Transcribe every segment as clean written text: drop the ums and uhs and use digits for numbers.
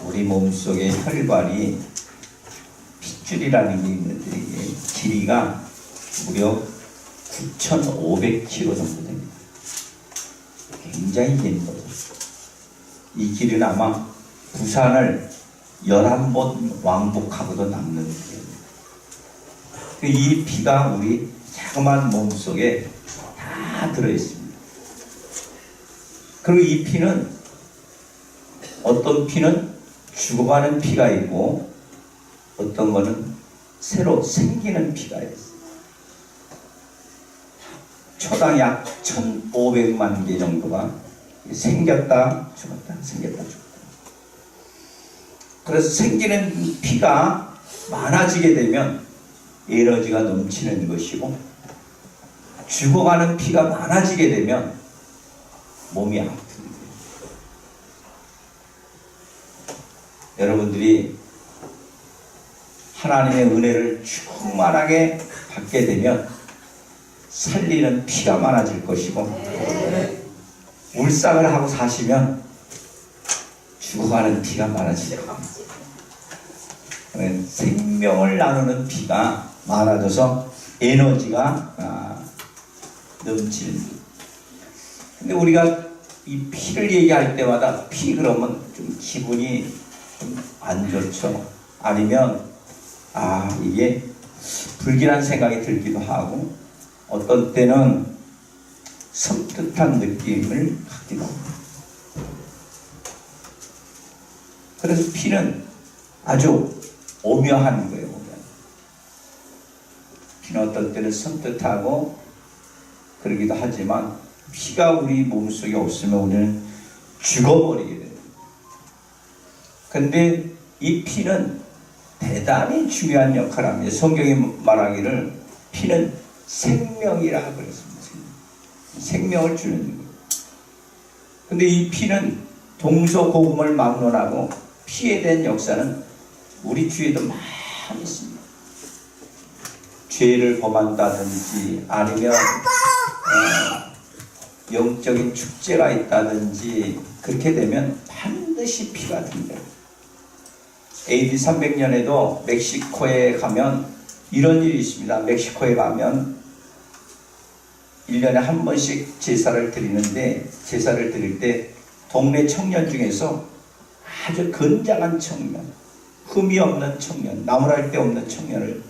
우리 몸속에 혈관이 핏줄이라는 게 있는데 이게 길이가 무려 9,500km 정도 됩니다. 굉장히 긴 거죠. 이 길은 아마 부산을 11번 왕복하고도 남는 길입니다. 이 피가 우리 자그마한 몸속에 다 들어있습니다. 그리고 이 피는 어떤 피는 죽어가는 피가 있고 어떤 거는 새로 생기는 피가 있어요. 초당 약 1,500만 개 정도가 생겼다 죽었다 생겼다 죽었다. 그래서 생기는 피가 많아지게 되면 에너지가 넘치는 것이고 죽어가는 피가 많아지게 되면 몸이 아픕니다. 여러분들이 하나님의 은혜를 충만하게 받게 되면 살리는 피가 많아질 것이고 울상을 하고 사시면 죽어가는 피가 많아질 겁니다. 생명을 나누는 피가 많아져서 에너지가 넘치는. 근데 우리가 이 피를 얘기할 때마다 피 그러면 좀 기분이 좀 안 좋죠. 아니면 이게 불길한 생각이 들기도 하고 어떤 때는 섬뜩한 느낌을 갖기도 합니다. 그래서 피는 아주 오묘한 거예요. 피는 어떤 때는 섬뜩하고 그러기도 하지만 피가 우리 몸속에 없으면 우리는 죽어버리게 됩니다. 근데 이 피는 대단히 중요한 역할을 합니다. 성경이 말하기를 피는 생명이라고 그랬습니다. 생명을 주는 거예요. 근데 이 피는 동서고금을 막론하고 피에 대한 역사는 우리 주위에도 많이 있습니다. 죄를 범한다든지 아니면 영적인 축제가 있다든지 그렇게 되면 반드시 피가 든다. AD 300년에도 멕시코에 가면 이런 일이 있습니다. 멕시코에 가면 1년에 한 번씩 제사를 드리는데 제사를 드릴 때 동네 청년 중에서 아주 건장한 청년, 흠이 없는 청년, 나무랄 데 없는 청년을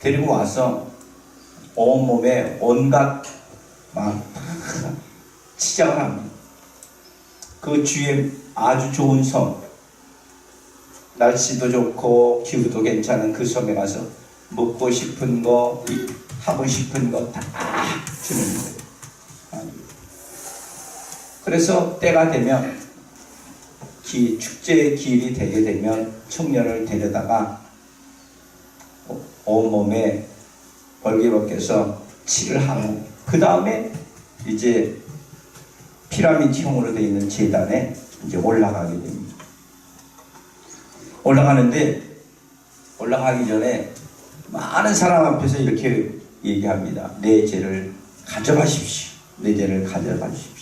데리고 와서 온몸에 온갖 치장을 합니다. 그 주위에 아주 좋은 섬, 날씨도 좋고 기후도 괜찮은 그 섬에 가서 먹고 싶은 거, 하고 싶은 거 다 주는 거예요. 그래서 때가 되면 축제의 기일이 되게 되면 청년을 데려다가 온몸에 벌게벗겨서 칠을 하고 그 다음에 이제 피라미드형으로 되어 있는 제단에 이제 올라가게 됩니다. 올라가는데 올라가기 전에 많은 사람 앞에서 이렇게 얘기합니다. 내 죄를 가져가십시오. 내 죄를 가져가십시오.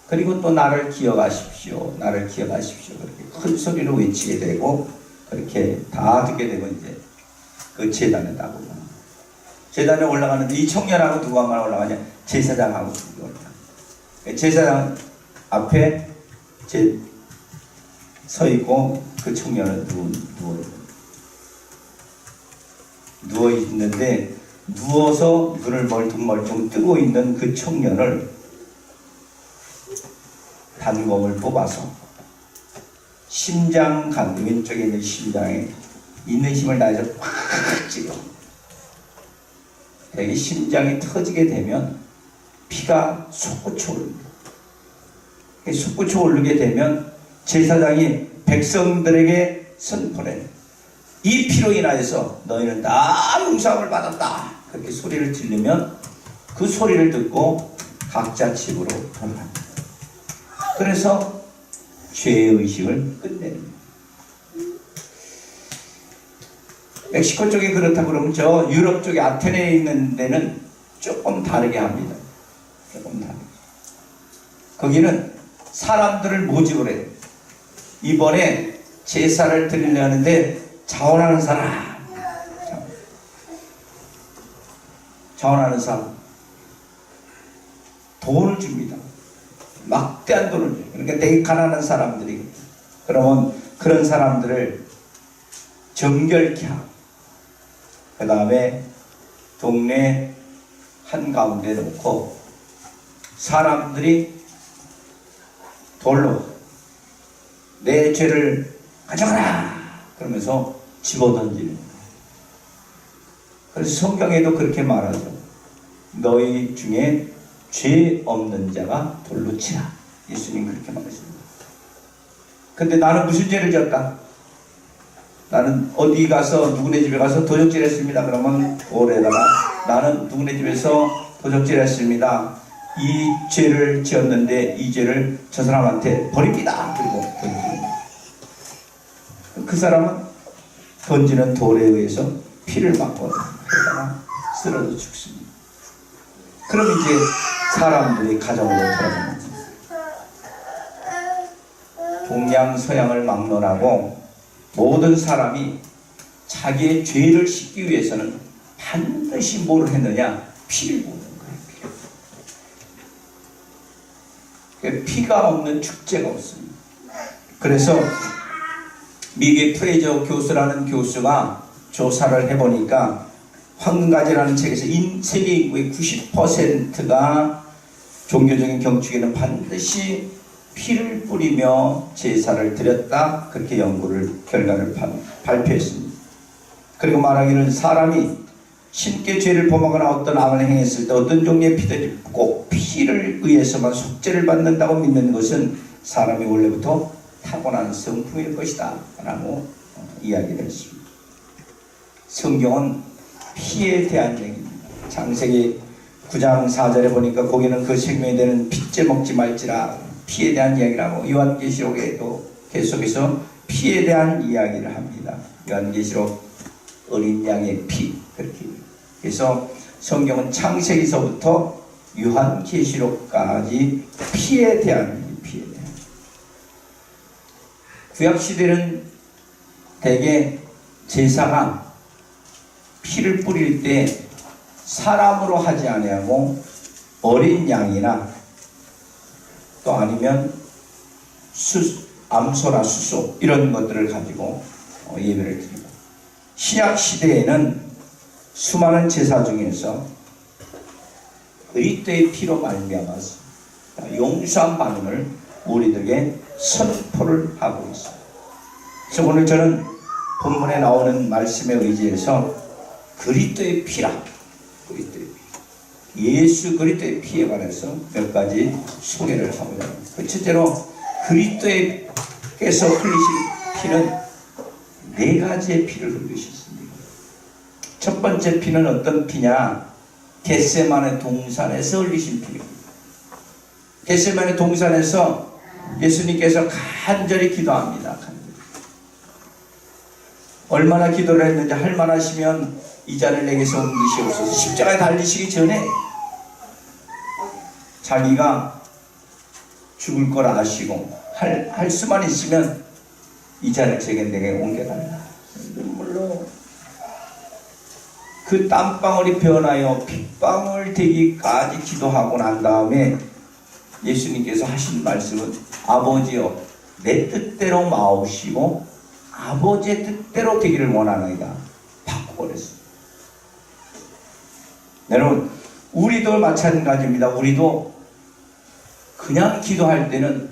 그리고 또 나를 기억하십시오. 나를 기억하십시오. 그렇게 큰 소리로 외치게 되고 그렇게 다 듣게 되고 이제 그 제단에 나오고 제단에 올라가는데 이 청년하고 누가만 올라가냐? 제사장하고 올라가. 제사장 앞에 서 있고 그 청년은 누워 있는데 누워서 눈을 멀뚱멀뚱 뜨고 있는 그 청년을 단검을 뽑아서 심장간 왼쪽에 있는 심장에 있는 힘을 다해서 팍 찍어. 여기 심장이 터지게 되면 피가 솟구쳐 오릅니다. 솟구쳐 오르게 되면 제사장이 백성들에게 선포해 이 피로 인하여서 너희는 다 용서함을 받았다. 그렇게 소리를 들리면 그 소리를 듣고 각자 집으로 돌아갑니다. 그래서 죄의식을 끝냅니다. 멕시코 쪽에 그렇다고 그러면 저 유럽 쪽에 아테네에 있는 데는 조금 다르게 합니다. 조금 다르게. 거기는 사람들을 모집을 해요. 이번에 제사를 드리려는데 자원하는 사람, 자원하는 사람 돈을 줍니다. 막대한 돈을 줘요. 그러니까 되게 가난한 사람들이. 그러면 그런 사람들을 정결케 하고 그 다음에 동네 한가운데 놓고 사람들이 돌로 내 죄를 가져가라 그러면서 집어던지는 거예요. 그래서 성경에도 그렇게 말하죠. 너희 중에 죄 없는 자가 돌로 치라. 예수님 그렇게 말했습니다. 근데 나는 무슨 죄를 졌다? 나는 어디 가서 누구네 집에 가서 도적질 했습니다. 그러면 돌에다가 나는 누구네 집에서 도적질 했습니다. 이 죄를 지었는데 이 죄를 저 사람한테 버립니다. 그리고 던지는 그 사람은 던지는 돌에 의해서 피를 맞고 그러다가 쓰러져 죽습니다. 그럼 이제 사람들이 가정으로 돌아가는 거예요. 동양 서양을 막론하고 모든 사람이 자기의 죄를 씻기 위해서는 반드시 뭐를 했느냐? 피를 붓는 거예요. 피가 없는 축제가 없습니다. 그래서 미국의 프레이저 교수라는 교수가 조사를 해보니까 황금가지라는 책에서 세계 인구의 90%가 종교적인 경축에는 반드시 피를 뿌리며 제사를 드렸다. 그렇게 결과를 발표했습니다. 그리고 말하기를 사람이 신께 죄를 범하거나 어떤 악을 행했을 때 어떤 종류의 피들이 꼭 피를 의해서만 속죄를 받는다고 믿는 것은 사람이 원래부터 타고난 성품일 것이다 라고 이야기를 했습니다. 성경은 피에 대한 얘기입니다. 창세기 9장 4절에 보니까 거기는 그 생명이 되는 핏째 먹지 말지라 피에 대한 이야기를 하고 요한계시록에도 계속해서 피에 대한 이야기를 합니다. 요한계시록 어린 양의 피 그렇게. 그래서 성경은 창세기서부터 요한계시록까지 피에 대한 구약시대는 대개 제사가 피를 뿌릴 때 사람으로 하지 아니하고 어린 양이나 또 아니면 암소나 수소 이런 것들을 가지고 예배를 드리고, 신약시대에는 수많은 제사 중에서 그리스도의 피로 말미암아서 용서한 바람을 우리들에게 선포를 하고 있습니다. 그래서 오늘 저는 본문에 나오는 말씀에 의지해서 그리스도의 피라, 그리스도의 피, 예수 그리스도의 피에 관해서 몇 가지 소개를 하고자 합니다. 첫째로 그리스도께서 흘리신 피는 네 가지의 피를 흘리셨습니다. 첫 번째 피는 어떤 피냐? 겟세마네 동산에서 흘리신 피입니다. 겟세마네 동산에서 예수님께서 간절히 기도합니다. 얼마나 기도를 했는지 할 만하시면 이 잔을 내게서 옮기시옵소서. 십자가에 달리시기 전에 자기가 죽을 걸 아시고 할 수만 있으면 이 잔을 내게 옮겨달라. 눈물로 그 땀방울이 변하여 핏방울 되기까지 기도하고 난 다음에 예수님께서 하신 말씀은 아버지여 내 뜻대로 마옵시고 아버지의 뜻대로 되기를 원하나이다. 바꿔버렸습니다. 여러분, 우리도 마찬가지입니다. 우리도 그냥 기도할 때는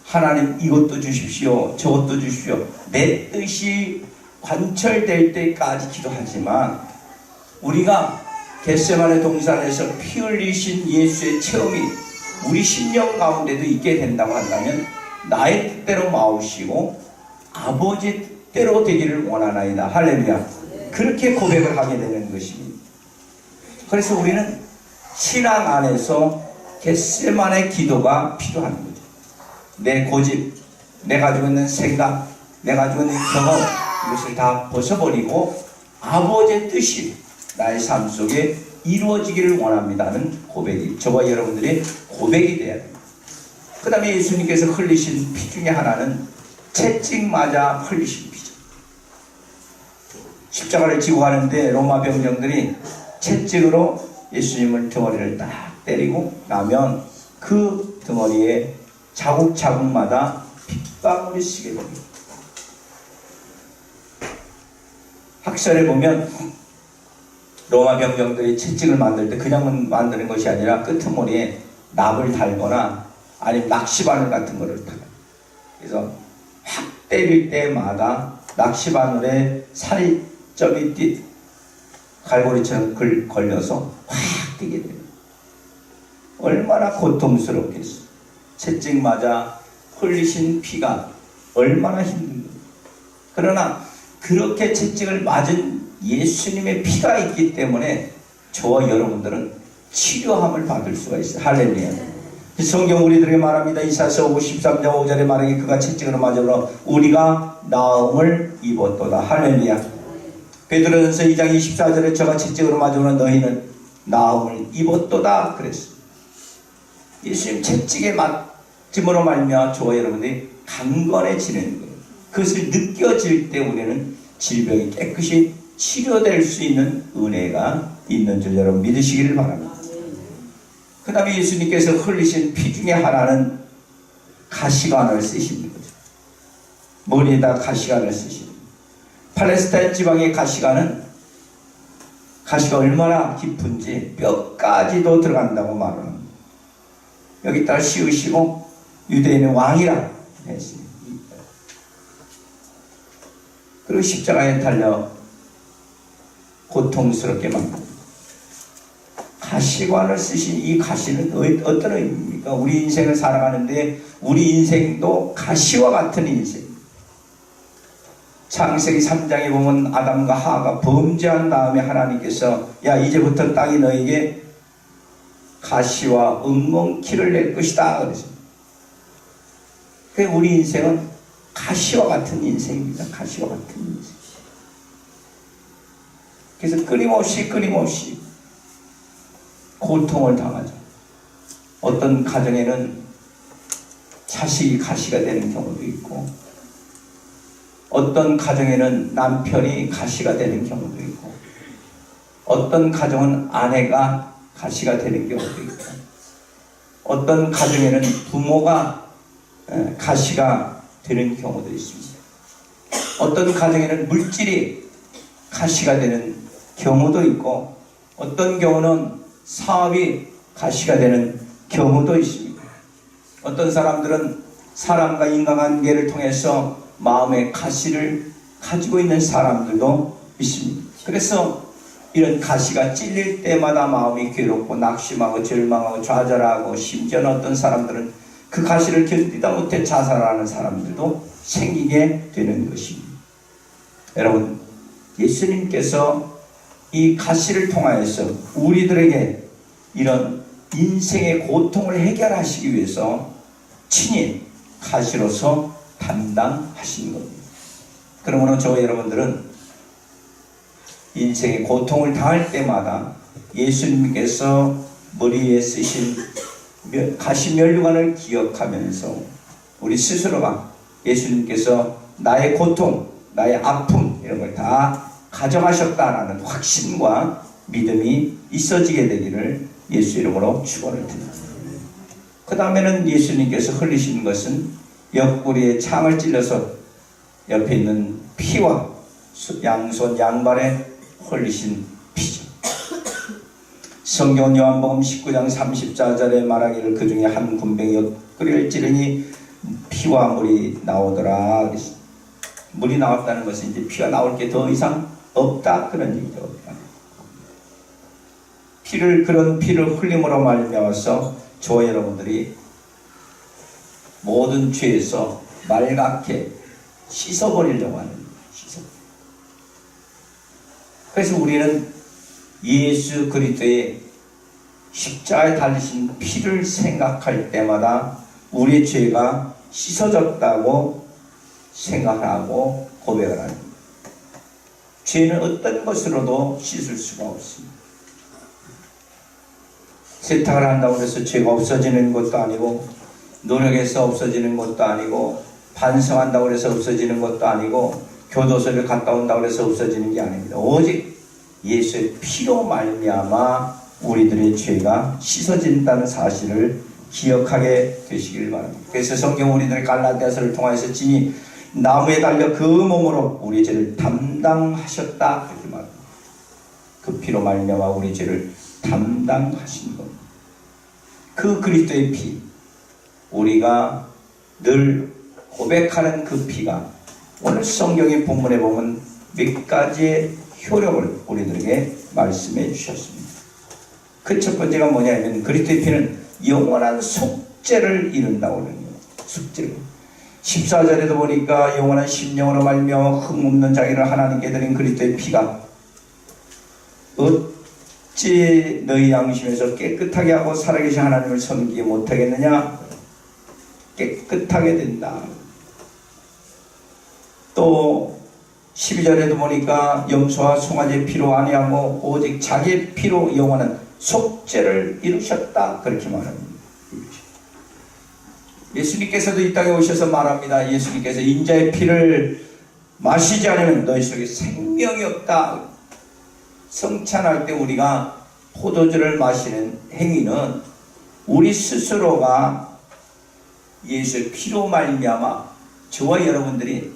하나님 이것도 주십시오, 저것도 주십시오, 내 뜻이 관철될 때까지 기도하지만, 우리가 겟세마네 동산에서 피 흘리신 예수의 체험이 우리 심령 가운데도 있게 된다고 한다면 나의 뜻대로 마옵시고 아버지의 뜻대로 되기를 원하나이다. 할렐루야. 그렇게 고백을 하게 되는 것입니다. 그래서 우리는 신앙 안에서 겟세마네 기도가 필요한 거죠. 내 고집, 내 가지고 있는 생각, 내 가지고 있는 경험, 이것을 다 벗어버리고 아버지의 뜻이 나의 삶 속에 이루어지기를 원합니다는 고백이, 저와 여러분들의 고백이 돼야 됩니다. 그 다음에 예수님께서 흘리신 피 중에 하나는 채찍 맞아 흘리신 피죠. 십자가를 지고 가는데 로마 병정들이 채찍으로 예수님을 등어리를 딱 때리고 나면 그 등어리에 자국자국마다 핏방울이 쓰게 됩니다. 학설에 보면 로마 병정들이 채찍을 만들 때 그냥 만드는 것이 아니라 끄트머리에 납을 달거나 아니면 낚시바늘 같은 거를 달아요. 그래서 확 때릴 때마다 낚시바늘에 살점이 갈고리처럼 걸려서 확 뛰게 돼요. 얼마나 고통스럽겠어. 채찍 맞아 흘리신 피가 얼마나 힘든가. 그러나 그렇게 채찍을 맞은 예수님의 피가 있기 때문에 저와 여러분들은 치료함을 받을 수가 있어요. 할렐루야. 성경 우리들에게 말합니다. 이사야서 53장 5절에 말하기 그가 채찍으로 맞으므로 우리가 나음을 입었도다. 할렐루야. 베드로전서 2장 24절에 저가 채찍으로 맞으므로 너희는 나음을 입었도다 그랬어요. 예수님 채찍에 맞음으로 말미암아 저와 여러분들이 강건해지는 거예요. 그것을 느껴질 때 우리는 질병이 깨끗이 치료될 수 있는 은혜가 있는 줄 여러분 믿으시기를 바랍니다. 그 다음에 예수님께서 흘리신 피 중에 하나는 가시관을 쓰신 거죠. 머리에다 가시관을 쓰신 거예요. 팔레스타인 지방의 가시관은 가시가 얼마나 깊은지 뼈까지도 들어간다고 말합니다. 여기다가 씌우시고 유대인의 왕이라 했습니다. 그리고 십자가에 달려 고통스럽게 만듭니다. 가시관을 쓰신 이 가시는 어떤 의미입니까? 우리 인생을 살아가는데 우리 인생도 가시와 같은 인생. 창세기 3장에 보면 아담과 하와가 범죄한 다음에 하나님께서 야 이제부터 땅이 너에게 가시와 엉겅퀴를 낼 것이다 그랬습니다. 우리 인생은 가시와 같은 인생입니다. 가시와 같은 인생. 그래서 끊임없이 고통을 당하죠. 어떤 가정에는 자식이 가시가 되는 경우도 있고 어떤 가정에는 남편이 가시가 되는 경우도 있고 어떤 가정은 아내가 가시가 되는 경우도 있고 어떤 가정에는 부모가 가시가 되는 경우도 있습니다. 어떤 가정에는 물질이 가시가 되는 경우도 있고 어떤 경우는 사업이 가시가 되는 경우도 있습니다. 어떤 사람들은 사람과 인간관계를 통해서 마음의 가시를 가지고 있는 사람들도 있습니다. 그래서 이런 가시가 찔릴 때마다 마음이 괴롭고 낙심하고 절망하고 좌절하고 심지어는 어떤 사람들은 그 가시를 견디다 못해 자살하는 사람들도 생기게 되는 것입니다. 여러분 예수님께서 이 가시를 통하여서 우리들에게 이런 인생의 고통을 해결하시기 위해서 친히 가시로서 담당하신 겁니다. 그러므로 저와 여러분들은 인생의 고통을 당할 때마다 예수님께서 머리에 쓰신 가시 면류관을 기억하면서 우리 스스로가 예수님께서 나의 고통, 나의 아픔 이런 걸 다 가져가셨다라는 확신과 믿음이 있어지게 되기를 예수 이름으로 축원을 드립니다. 그 다음에는 예수님께서 흘리신 것은 옆구리에 창을 찔러서 옆에 있는 피와 양손 양발에 흘리신 피죠. 성경 요한복음 19장 34절에 말하기를 그 중에 한 군병이 옆구리를 찌르니 피와 물이 나오더라. 물이 나왔다는 것은 이제 피가 나올 게 더 이상 없다 그런 얘기죠. 그런 피를 흘림으로 말미암아서 저와 여러분들이 모든 죄에서 말갛게 씻어버리려고 하는 씻어. 그래서 우리는 예수 그리스도의 십자가에 달리신 피를 생각할 때마다 우리의 죄가 씻어졌다고 생각하고 고백을 합니다. 죄는 어떤 것으로도 씻을 수가 없습니다. 세탁을 한다고 해서 죄가 없어지는 것도 아니고 노력해서 없어지는 것도 아니고 반성한다고 해서 없어지는 것도 아니고 교도소를 갔다 온다고 해서 없어지는 게 아닙니다. 오직 예수의 피로 말미암아 우리들의 죄가 씻어진다는 사실을 기억하게 되시길 바랍니다. 그래서 성경 우리들의 갈라디아서를 통하여서 진이 나무에 달려 그 몸으로 우리 죄를 담당하셨다 그렇게 말합니다. 그 피로 말미암아 우리 죄를 담당하신 겁니다. 그 그리스도의 피, 우리가 늘 고백하는 그 피가 오늘 성경의 본문에 보면 몇 가지의 효력을 우리들에게 말씀해 주셨습니다. 그 첫 번째가 뭐냐면 그리스도의 피는 영원한 속죄를 이룬다고 하는 거예요. 속죄를. 14절에도 보니까 영원한 심령으로 말미암아 흠없는 자기를 하나님께 드린 그리스도의 피가 어찌 너희 양심에서 깨끗하게 하고 살아계신 하나님을 섬기지 못하겠느냐? 깨끗하게 된다. 또 12절에도 보니까 염소와 송아지의 피로 아니하고 오직 자기의 피로 영원한 속죄를 이루셨다 그렇게 말합니다. 예수님께서도 이 땅에 오셔서 말합니다. 예수님께서 인자의 피를 마시지 않으면 너희 속에 생명이 없다. 성찬할 때 우리가 포도주를 마시는 행위는 우리 스스로가 예수의 피로 말미암아 저와 여러분들이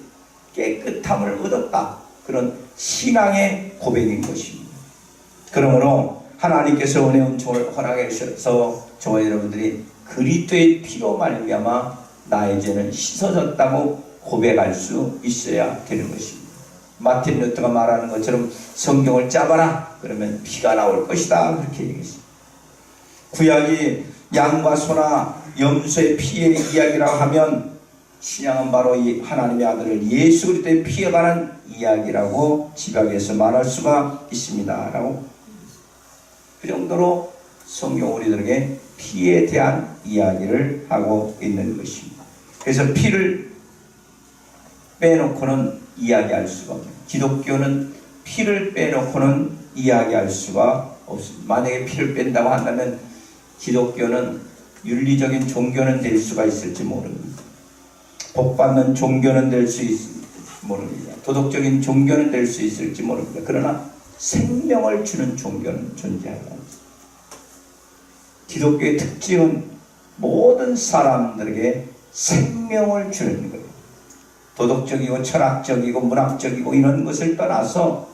깨끗함을 얻었다. 그런 신앙의 고백인 것입니다. 그러므로 하나님께서 은혜 은총을 허락해 주셔서 저와 여러분들이 그리스도의 피로 말미암아 나의 죄는 씻어졌다고 고백할 수 있어야 되는 것입니다. 마틴 루터가 말하는 것처럼 성경을 짜봐라 그러면 피가 나올 것이다 그렇게 얘기했습니다. 구약이 양과 소나 염소의 피의 이야기라고 하면 신약은 바로 이 하나님의 아들을 예수 그리스도의 피에 관한 이야기라고 집약해서 말할 수가 있습니다 라고. 그 정도로 성경 우리들에게 피에 대한 이야기를 하고 있는 것입니다. 그래서 피를 빼놓고는 이야기할 수가 없습니다. 기독교는 피를 빼놓고는 이야기할 수가 없습니다. 만약에 피를 뺀다고 한다면 기독교는 윤리적인 종교는 될 수가 있을지 모릅니다. 복받는 종교는 될 수 모릅니다. 도덕적인 종교는 될 수 있을지 모릅니다. 그러나 생명을 주는 종교는 존재한다. 기독교의 특징은 모든 사람들에게 생명을 주는 거예요. 도덕적이고 철학적이고 문학적이고 이런 것을 떠나서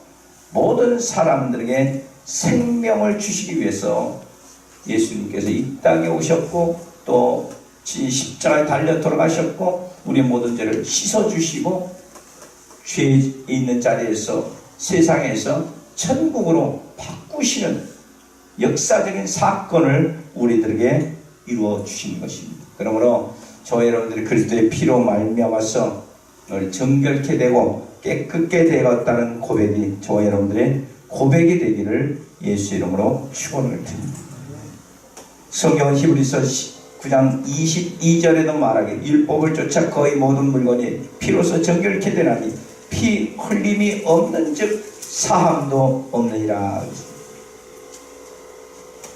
모든 사람들에게 생명을 주시기 위해서 예수님께서 이 땅에 오셨고 또 십자가에 달려 돌아가셨고 우리 모든 죄를 씻어주시고 죄에 있는 자리에서 세상에서 천국으로 바꾸시는 역사적인 사건을 우리들에게 이루어 주신 것입니다. 그러므로 저와 여러분들이 그리스도의 피로 말미암아서 정결케 되고 깨끗게 되었다는 고백이 저와 여러분들의 고백이 되기를 예수 이름으로 축원을 드립니다. 성경은 히브리서 9장 22절에도 말하기를 율법을 쫓아 거의 모든 물건이 피로서 정결케 되나니 피 흘림이 없는 즉 사함도 없느니라.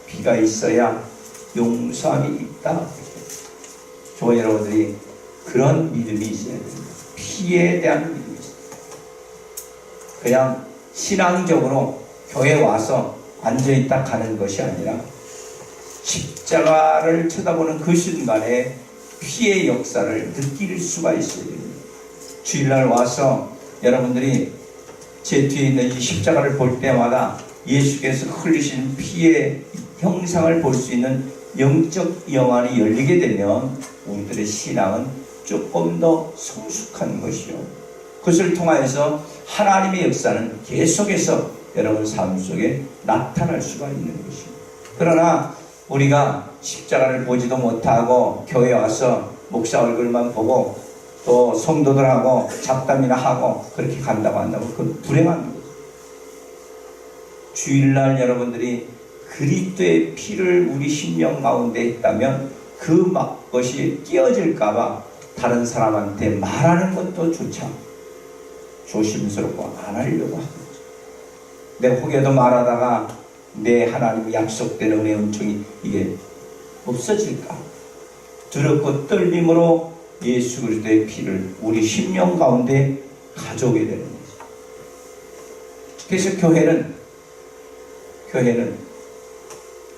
피가 있어야 용서함이 있다. 저와 여러분들이 그런 믿음이 있어야 됩니다. 피에 대한 믿음이 있어요. 그냥 신앙적으로 교회 와서 앉아있다 가는 것이 아니라 십자가를 쳐다보는 그 순간에 피의 역사를 느낄 수가 있어야 됩니다. 주일날 와서 여러분들이 제 뒤에 있는 이 십자가를 볼 때마다 예수께서 흘리신 피의 형상을 볼 수 있는 영적 영안이 열리게 되면 우리들의 신앙은 조금 더 성숙한 것이요. 그것을 통하여서 하나님의 역사는 계속해서 여러분 삶 속에 나타날 수가 있는 것입니다. 그러나 우리가 십자가를 보지도 못하고 교회 와서 목사 얼굴만 보고 또 성도들하고 잡담이나 하고 그렇게 간다고 한다면 그건 불행한 거죠. 주일날 여러분들이 그리스도의 피를 우리 심령 가운데 있다면 그것이 끼어질까봐 다른 사람한테 말하는 것도 조차 조심스럽고 안 하려고 하는 거죠. 내 혹여도 말하다가 내 하나님이 약속된 은혜 은총이 이게 없어질까? 두렵고 떨림으로 예수 그리스도의 피를 우리 심령 가운데 가져오게 되는 거죠. 그래서 교회는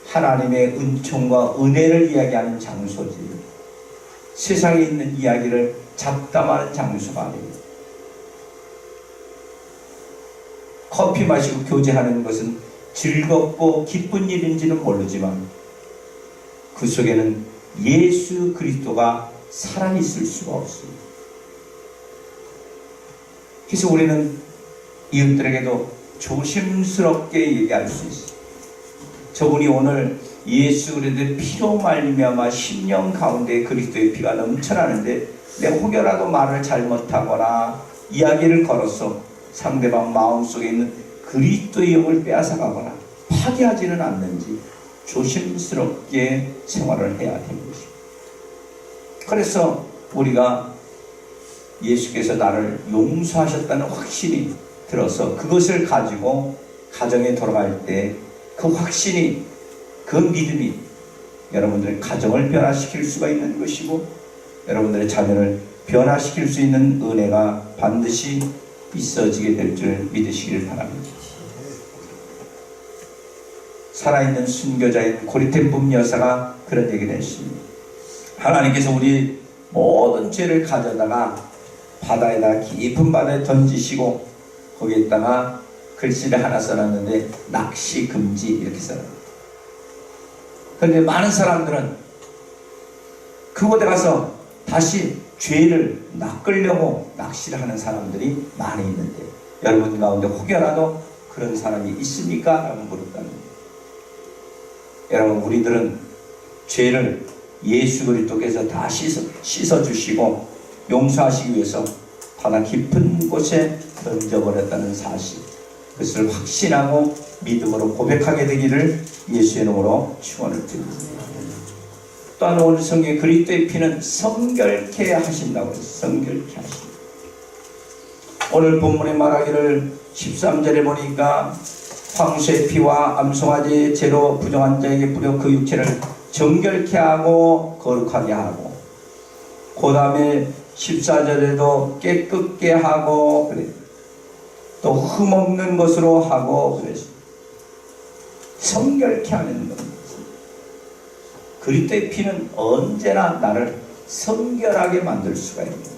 하나님의 은총과 은혜를 이야기하는 장소지, 세상에 있는 이야기를 잡담하는 장소가 아닙니다. 커피 마시고 교제하는 것은 즐겁고 기쁜 일인지는 모르지만 그 속에는 예수 그리스도가 살아있을 수가 없습니다. 그래서 우리는 이웃들에게도 조심스럽게 얘기할 수 있어요. 저분이 오늘 예수 그리스도의 피로 말미암아 심령 가운데 그리스도의 피가 넘쳐나는데 내가 혹여라도 말을 잘못하거나 이야기를 걸어서 상대방 마음속에 있는 그리스도의 영을 빼앗아가거나 파괴하지는 않는지 조심스럽게 생활을 해야 되는 것입니다. 그래서 우리가 예수께서 나를 용서하셨다는 확신이 들어서 그것을 가지고 가정에 돌아갈 때 그 확신이, 그 믿음이 여러분들의 가정을 변화시킬 수가 있는 것이고 여러분들의 자녀를 변화시킬 수 있는 은혜가 반드시 있어지게 될 줄 믿으시길 바랍니다. 살아있는 순교자인 고리템뿐 여사가 그런 얘기를 했습니다. 하나님께서 우리 모든 죄를 가져다가 바다에다, 깊은 바다에 던지시고 거기에다가 글씨를 하나 써놨는데 낚시 금지 이렇게 써놨습니다. 그런데 많은 사람들은 그곳에 가서 다시 죄를 낚으려고 낚시를 하는 사람들이 많이 있는데 여러분 가운데 혹여라도 그런 사람이 있습니까? 라고 물었답니다. 여러분, 우리들은 죄를 예수 그리스도께서 다 씻어주시고 용서하시기 위해서 바다 깊은 곳에 던져버렸다는 사실, 그것을 확신하고 믿음으로 고백하게 되기를 예수의 이름으로 축원을 드립니다. 또한 오늘 성경에 그리스도의 피는 성결케 하신다고 해서 성결케 하신다. 오늘 본문에 말하기를 13절에 보니까 황소의 피와 암송아지의 죄로 부정한 자에게 뿌려 그 육체를 정결케 하고 거룩하게 하고, 그 다음에 14절에도 깨끗게 하고 그래. 또 흠없는 것으로 하고 그래서 성결케 하는 겁니다. 그리스도의 피는 언제나 나를 성결하게 만들 수가 있습니다.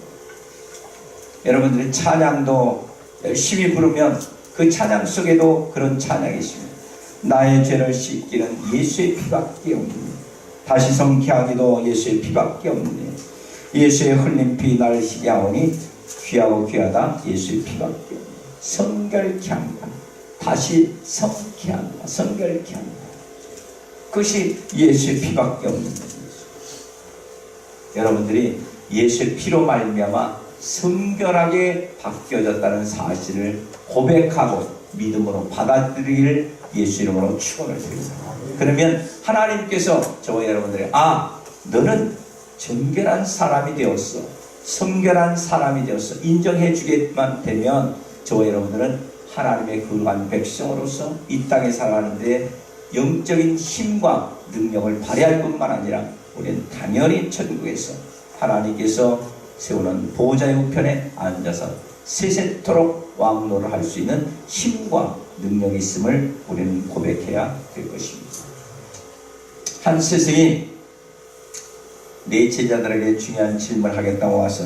여러분들이 찬양도 열심히 부르면 그 찬양 속에도 그런 찬양이 있습니다. 나의 죄를 씻기는 예수의 피밖에 없느니, 다시 성케하기도 예수의 피밖에 없느니, 예수의 흘린 피 나를 희게 하오니 귀하고 귀하다 예수의 피밖에 없느니, 성결케 합니다. 다시 성케합니다. 성결케 합니다. 그것이 예수의 피밖에 없는 것입니다. 여러분들이 예수의 피로 말미암아 성결하게 바뀌어졌다는 사실을 고백하고 믿음으로 받아들이기를 예수 이름으로 축원을 드립니다. 그러면 하나님께서 저와 여러분들이 너는 정결한 사람이 되었어, 성결한 사람이 되었어 인정해 주게만 되면 저와 여러분들은 하나님의 거룩한 백성으로서 이 땅에 살아가는데 영적인 힘과 능력을 발휘할 뿐만 아니라 우리는 당연히 천국에서 하나님께서 세우는 보호자의 우편에 앉아서 세세토록 왕노를 할 수 있는 힘과 능력이 있음을 우리는 고백해야 될 것입니다. 한 스승이 네 제자들에게 중요한 질문을 하겠다고 와서,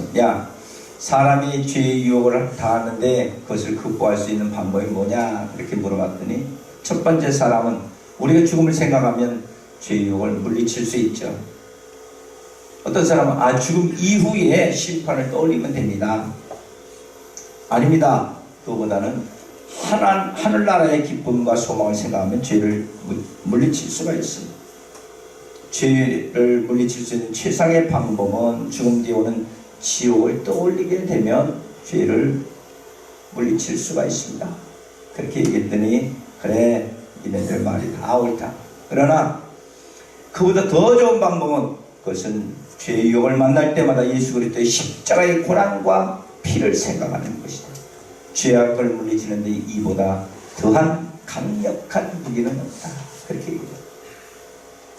사람이 죄의 유혹을 당하는데 그것을 극복할 수 있는 방법이 뭐냐 이렇게 물어봤더니, 첫 번째 사람은 우리가 죽음을 생각하면 죄의 유혹을 물리칠 수 있죠. 어떤 사람은 죽음 이후에 심판을 떠올리면 됩니다. 아닙니다. 그거보다는 하늘나라의 기쁨과 소망을 생각하면 죄를 물리칠 수가 있습니다. 죄를 물리칠 수 있는 최상의 방법은 죽음 뒤에 오는 지옥을 떠올리게 되면 죄를 물리칠 수가 있습니다. 그렇게 얘기했더니, 그래, 이네들 말이 다 옳다. 그러나 그보다 더 좋은 방법은, 그것은 죄의 유혹을 만날 때마다 예수 그리스도의 십자가의 고난과 피를 생각하는 것이다. 죄악을 물리치는데 이보다 더한 강력한 무기는 없다. 그렇게 얘기합니다.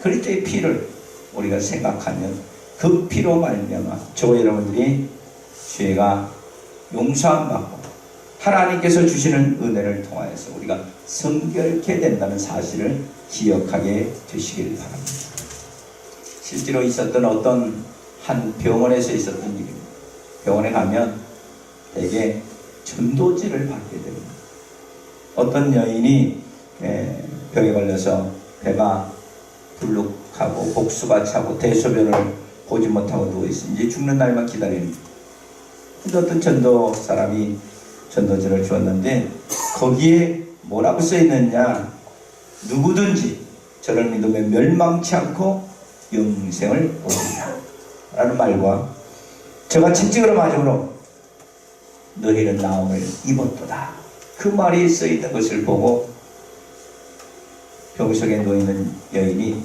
그리스도의 피를 우리가 생각하면 그 피로 말미암아 저와 여러분들이 죄가 용서함 받고 하나님께서 주시는 은혜를 통하여서 우리가 성결케 된다는 사실을 기억하게 되시길 바랍니다. 실제로 있었던 어떤 한 병원에서 있었던 일입니다. 병원에 가면 대개 전도지를 받게 됩니다. 어떤 여인이 병에 걸려서 배가 불룩하고 복수가 차고 대소변을 보지 못하고 누워있으니 이제 죽는 날만 기다립니다. 근데 어떤 전도 사람이 전도지를 주었는데 거기에 뭐라고 써있느냐, 누구든지 저를 믿으면 멸망치 않고 영생을 얻으리라 라는 말과 저가 채찍으로 맞음으로 너희는 나음을 입었도다, 그 말이 써있는 것을 보고 병석에 누워있는 여인이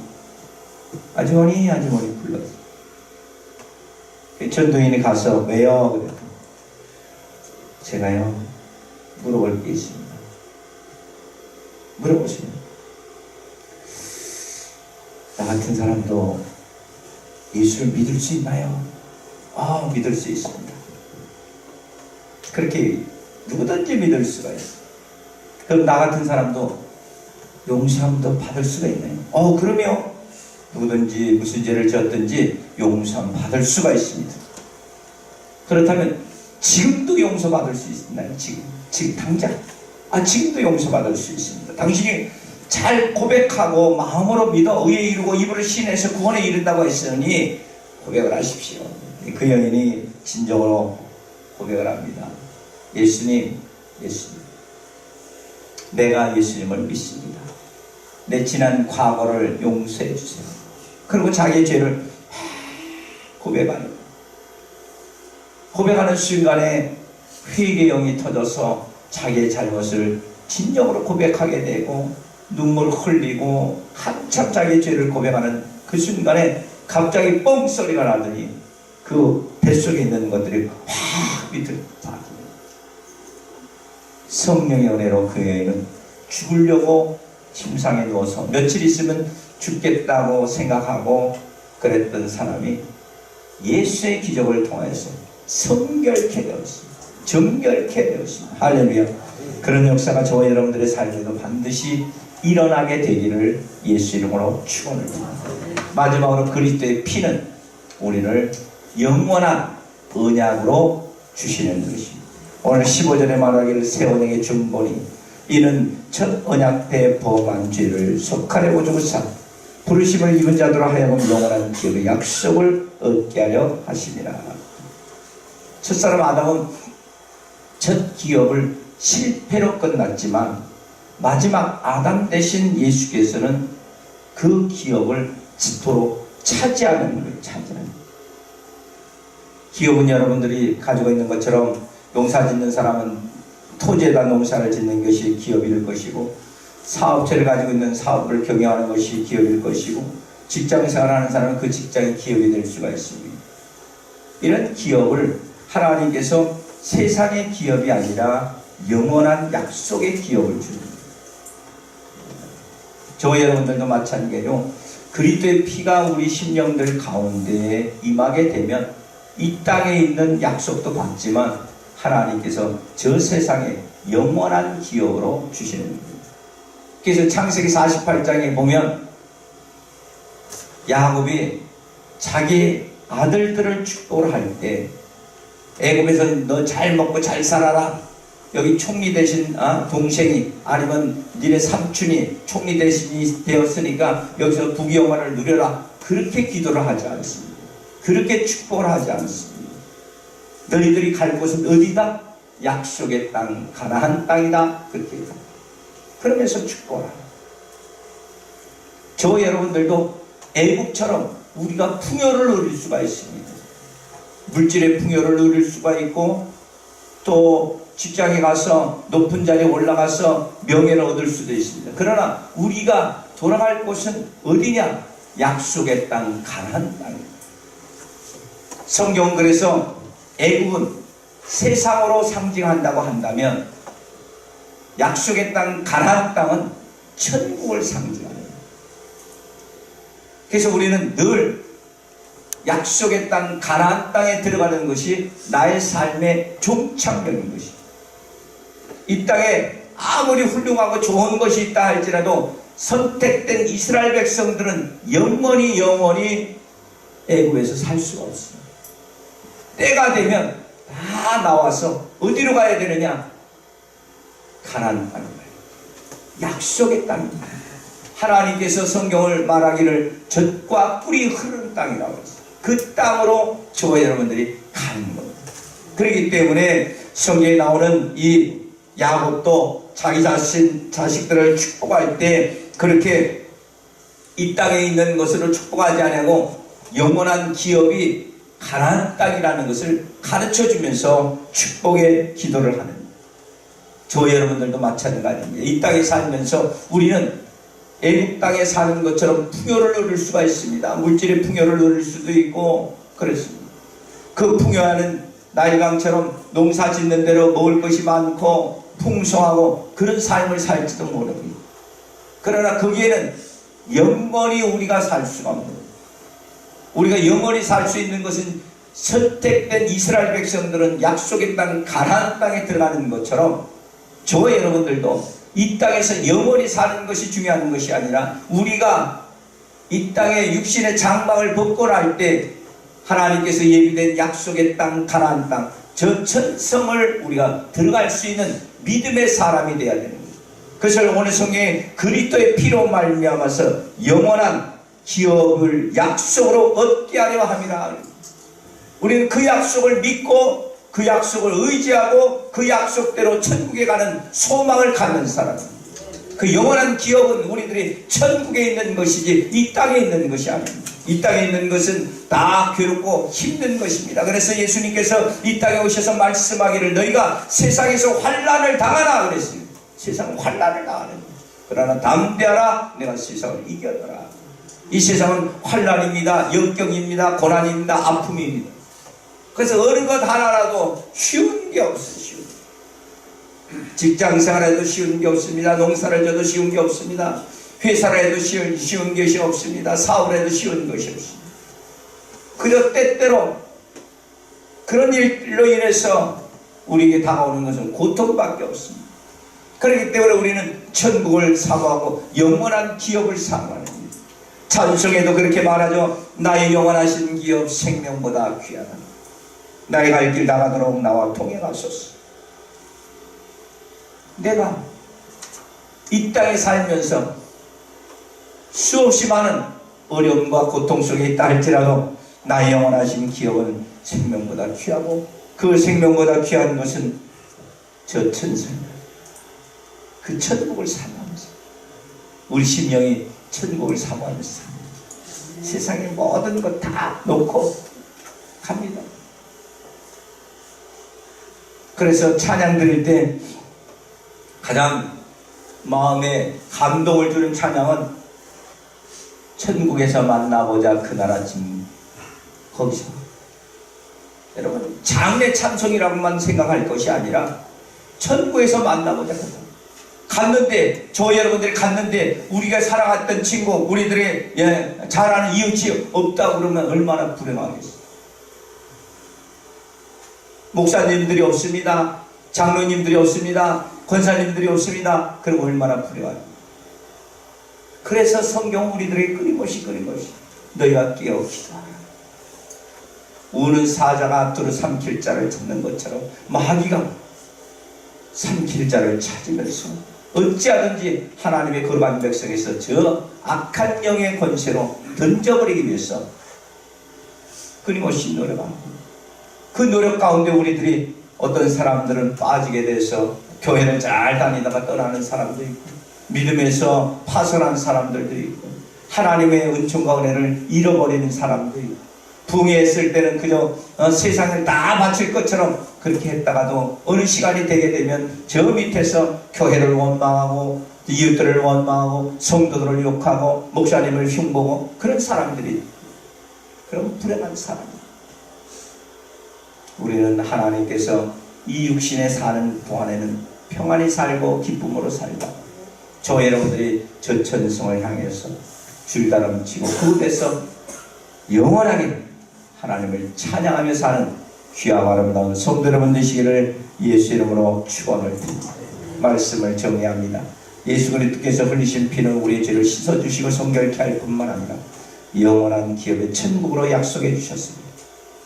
아주머니 아주머니 불렀어요. 전도인이 가서 왜요? 그랬더니 제가요 물어볼 게 있습니다. 물어보세요. 나 같은 사람도 예수를 믿을 수 있나요? 믿을 수 있습니다. 그렇게 누구든지 믿을 수가 있어요. 그럼 나 같은 사람도 용서함도 받을 수가 있나요? 그럼요. 누구든지 무슨 죄를 지었든지 용서함 받을 수가 있습니다. 그렇다면 지금도 용서받을 수 있나요? 지금 당장 지금도 용서받을 수 있습니다. 당신이 잘 고백하고 마음으로 믿어 의에 이르고 입으로 신해서 구원에 이른다고 했으니 고백을 하십시오. 그 여인이 진정으로 고백을 합니다. 예수님, 내가 예수님을 믿습니다. 내 지난 과거를 용서해 주세요. 그리고 자기의 죄를 고백하는 순간에 회개의 영이 터져서 자기의 잘못을 진정으로 고백하게 되고 눈물을 흘리고 한참 자기의 죄를 고백하는 그 순간에 갑자기 뻥 소리가 나더니 그 뱃속에 있는 것들이 확 밑으로 빠집니다. 성령의 은혜로 그 여인은 죽으려고 침상에 누워서 며칠 있으면 죽겠다고 생각하고 그랬던 사람이 예수의 기적을 통해서 성결케 되었습니다. 정결케 되었습니다. 할렐루야. 그런 역사가 저와 여러분들의 삶에도 반드시 일어나게 되기를 예수 이름으로 축원합니다. 마지막으로 그리스도의 피는 우리를 영원한 언약으로 주시는 것입니다. 오늘 15절에 말하기를 새 언약의 준본이 이는 첫 언약 때 범한 죄를 속하려고 죽으사 부르심을 입은 자들로 하여금 영원한 기업의 약속을 얻게 하려 하심이라. 첫사람 아담은 첫 기업을 실패로 끝났지만 마지막 아담 대신 예수께서는 그 기업을 지토록 차지하는 거예요. 차지하는. 기업은 여러분들이 가지고 있는 것처럼 농사 짓는 사람은 토지에다 농사를 짓는 것이 기업일 것이고, 사업체를 가지고 있는 사업을 경영하는 것이 기업일 것이고, 직장생활하는 사람은 그 직장이 기업이 될 수가 있습니다. 이런 기업을 하나님께서 세상의 기업이 아니라 영원한 약속의 기업을 줍니다. 저와 여러분들도 마찬가지로 그리스도의 피가 우리 심령들 가운데 임하게 되면 이 땅에 있는 약속도 받지만 하나님께서 저 세상에 영원한 기업으로 주시는 겁니다. 그래서 창세기 48장에 보면 야곱이 자기 아들들을 축복을 할 때 애굽에서 너 잘 먹고 잘 살아라. 여기 총리 대신 동생이 아니면 니네 삼촌이 총리 대신이 되었으니까 여기서 부귀영화를 누려라. 그렇게 기도를 하지 않습니다. 그렇게 축복을 하지 않습니다. 너희들이 갈 곳은 어디다? 약속의 땅, 가나안 땅이다. 그렇게 합니다. 그러면서 축복을 합니다. 저 여러분들도 애국처럼 우리가 풍요를 누릴 수가 있습니다. 물질의 풍요를 누릴 수가 있고, 또 직장에 가서 높은 자리에 올라가서 명예를 얻을 수도 있습니다. 그러나 우리가 돌아갈 곳은 어디냐? 약속의 땅, 가나안 땅입니다. 성경은 그래서 애국은 세상으로 상징한다고 한다면 약속의 땅, 가나안 땅은 천국을 상징합니다. 그래서 우리는 늘 약속의 땅 가나안 땅에 들어가는 것이 나의 삶의 종착역인 것이. 이 땅에 아무리 훌륭하고 좋은 것이 있다 할지라도 선택된 이스라엘 백성들은 영원히 애굽에서 살 수가 없습니다. 때가 되면 다 나와서 어디로 가야 되느냐? 가나안 땅으로 가요. 약속의 땅입니다. 하나님께서 성경을 말하기를 젖과 꿀이 흐르는 땅이라고 했어요. 그 땅으로 저와 여러분들이 가는 겁니다. 그렇기 때문에 성경에 나오는 이 야곱도 자기 자식들을 축복할 때 그렇게 이 땅에 있는 것으로 축복하지 않고 영원한 기업이 가나안 땅이라는 것을 가르쳐주면서 축복의 기도를 하는 거예요. 저 여러분들도 마찬가지입니다. 이 땅에 살면서 우리는 애국 땅에 사는 것처럼 풍요를 누릴 수가 있습니다. 물질의 풍요를 누릴 수도 있고 그렇습니다. 그 풍요하는 나일강처럼 농사 짓는 대로 먹을 것이 많고 풍성하고 그런 삶을 살지도 모릅니다. 그러나 거기에는 영원히 우리가 살 수가 없는 거예요. 우리가 영원히 살 수 있는 것은 선택된 이스라엘 백성들은 약속의 땅 가나안 땅에 들어가는 것처럼 저와 여러분들도 이 땅에서 영원히 사는 것이 중요한 것이 아니라 우리가 이 땅에 육신의 장막을 벗고 날 때 하나님께서 예비된 약속의 땅 가나안 땅 저 천성을 우리가 들어갈 수 있는 믿음의 사람이 되어야 되는 거예요. 그것을 오늘 성경에 그리스도의 피로 말미암아서 영원한 기업을 약속으로 얻게 하려 함이라. 우리는 그 약속을 믿고 그 약속을 의지하고 그 약속대로 천국에 가는 소망을 갖는 사람입니다. 그 영원한 기업은 우리들이 천국에 있는 것이지 이 땅에 있는 것이 아닙니다. 이 땅에 있는 것은 다 괴롭고 힘든 것입니다. 그래서 예수님께서 이 땅에 오셔서 말씀하기를 너희가 세상에서 환난을 당하라 그랬습니다. 세상은 환난을 당하는 거예요. 그러나 담대하라 내가 세상을 이겼더라. 이 세상은 환난입니다. 역경입니다. 고난입니다. 아픔입니다. 그래서 어느 것 하나라도 쉬운 게 없어요. 직장생활에도 쉬운 게 없습니다. 농사를 져도 쉬운 게 없습니다. 회사를 해도 쉬운 것이 없습니다. 사업을 해도 쉬운 것이 없습니다. 그저 때때로 그런 일로 인해서 우리에게 다가오는 것은 고통밖에 없습니다. 그렇기 때문에 우리는 천국을 사모하고 영원한 기업을 사모하는 겁니다. 찬송에도 그렇게 말하죠. 나의 영원하신 기업 생명보다 귀하다. 나의 갈 길 나가도록 나와 동행하소서. 내가 이 땅에 살면서 수없이 많은 어려움과 고통 속에 있다 할지라도 나의 영원하신 기업은 생명보다 귀하고 그 생명보다 귀한 것은 저 천성입니다. 그 천국을 사모하면서 우리 심령이 천국을 사모하면서 세상의 모든 것 다 놓고 갑니다. 그래서 찬양 드릴 때 가장 마음에 감동을 주는 찬양은 천국에서 만나보자 그날 아침 거기서. 여러분 장례 찬송이라고만 생각할 것이 아니라 천국에서 만나보자. 갔는데 저 여러분들이 갔는데 우리가 사랑했던 친구 우리들의 잘 아는 이웃이 없다고 그러면 얼마나 불행하겠어요. 목사님들이 없습니다. 장로님들이 없습니다. 권사님들이 없습니다. 그럼 얼마나 불행하죠. 그래서 성경 우리들에게 끊임없이 너희가 깨어 기도하라. 우는 사자가 앞으로 삼킬 자를 찾는 것처럼 마귀가 삼킬 자를 찾으면서 어찌하든지 하나님의 거룩한 백성에서 저 악한 영의 권세로 던져버리기 위해서 끊임없이 노력합니다. 그 노력 가운데 우리들이 어떤 사람들은 빠지게 돼서 교회를 잘 다니다가 떠나는 사람도 있고 믿음에서 파선한 사람들도 있고 하나님의 은총과 은혜를 잃어버리는 사람도 있고 붕괴했을 때는 그저 세상을 다 바칠 것처럼 그렇게 했다가도 어느 시간이 되게 되면 저 밑에서 교회를 원망하고 이웃들을 원망하고 성도들을 욕하고 목사님을 흉보고 그런 사람들이 그런 불행한 사람입니다. 우리는 하나님께서 이 육신에 사는 동안에는 평안히 살고 기쁨으로 살다 저 여러분들이 저 천성을 향해서 줄다름치고 그곳에서 영원하게 하나님을 찬양하며 사는 귀하고 아름다운 성도 여러분 되시기를 예수 이름으로 축원을 드립니다. 말씀을 정리합니다. 예수 그리스도께서 흘리신 피는 우리의 죄를 씻어주시고 성결케 할 뿐만 아니라 영원한 기업의 천국으로 약속해 주셨습니다.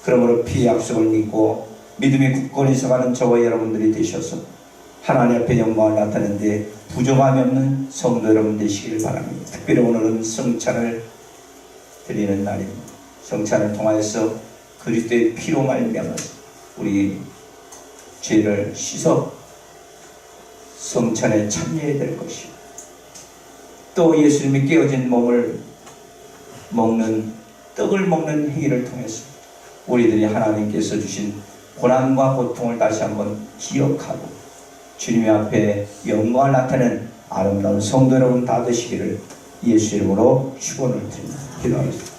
그러므로 피의 약속을 믿고 믿음의 굳건히 서가는 저와 여러분들이 되셔서 하나님 앞에 영광을 나타내는 데 부족함이 없는 성도 여러분 되시길 바랍니다. 특별히 오늘은 성찬을 드리는 날입니다. 성찬을 통하여서 그리스도의 피로 말미암아서 우리 죄를 씻어 성찬에 참여해야 될 것이고, 또 예수님이 깨어진 몸을 먹는 떡을 먹는 행위를 통해서 우리들이 하나님께서 주신 고난과 고통을 다시 한번 기억하고 주님의 앞에 영광을 나타내는 아름다운 성도 여러분 다 되시기를 예수 이름으로 축원을 드립니다. 기도하겠습니다.